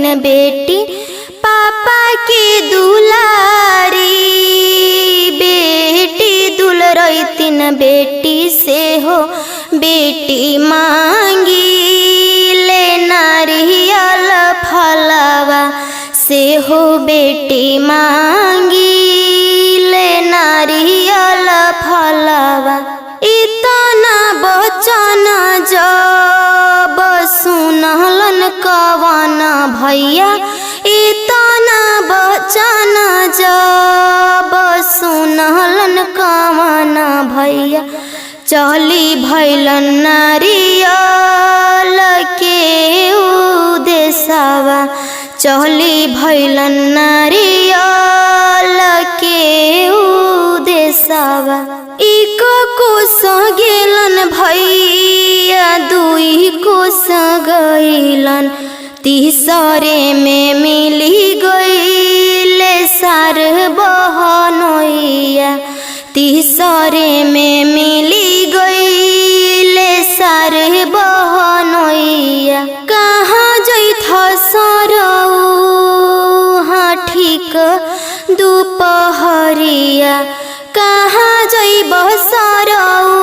तीन बेटी पापा की दुलारी। बेटी दुलरई तीन बेटी से हो बेटी मांगी ले नारियल फलवा से हो बेटी मांगी ले नारियल फलवा। इतना बचन जब सुनलन कवन भैया, इतना बचन जब सुनलन कवन भैया, चली भैलन नारियल के उदेशवा। चली भैलन नारियल के उदेशवा। एक कोस गेलन भैया दुई कोस गईलन, तीसरे में मिली गईले सार बहनोइया। तीसरे में मिली गईले सार बहनोइया। कहाँ जैथ सरऊ हाँ ठीक दुपहरिया, कहाँ जैब सरऊ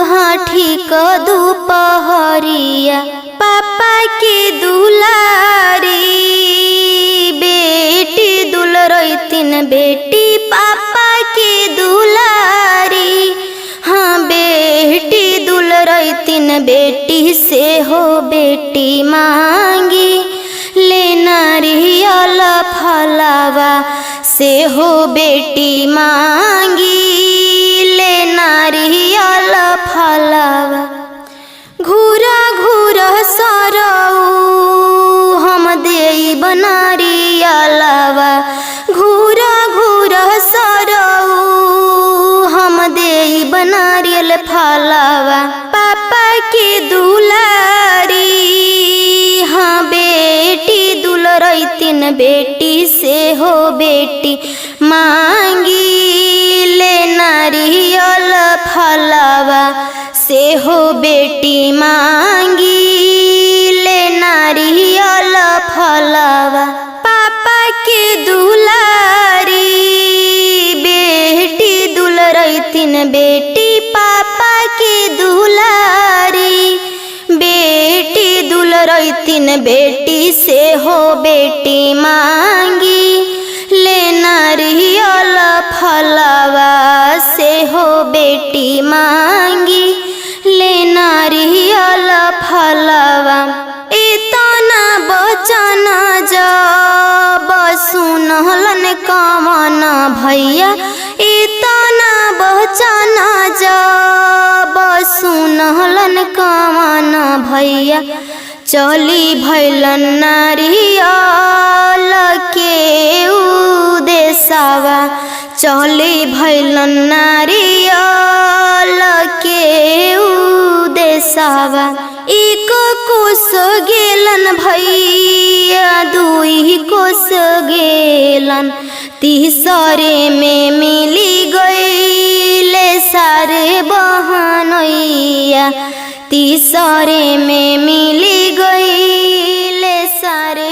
हाँ ठीक दुपहरिया। पापा की दुलारी बेटी दुलरई तीन बेटी पापा की दुलारी। हाँ बेटी दुलरई तीन बेटी से हो बेटी मांगी ले नारियल फलवा से हो बेटी मांगी ले नारियल फलवा। घूरा घूरा सरऊ हम देब नारियलवा। घूरा घूरा सरऊ हम देब नारियल फलवा। पापा की दुलारी हाँ बेटी दुलरई तीन बेटी से हो बेटी मांगी ले नारियल फलवा से हो बेटी मांगी ले नारियल फलवा। पापा की दुलारी बेटी दुलरई तीन बेटी पापा की दुलारी। बेटी दुलरई तीन बेटी से हो बेटी मांगी ले नारियल फलवा से हो बेटी मांगी ले नारियल फलवा। इतना बचन जब सुनलन कवन भैया, इतना बचन जब सुनलन कवन भैया, चली भैलन नारियल के उदेशवा। चली भैलन नारियल के उदेशवा। एक कोस गेलन भैया दुई कोस गेलन, तीसरे में मिली गईले सारे बहनोइया। तीसरे में मिली गईले सारे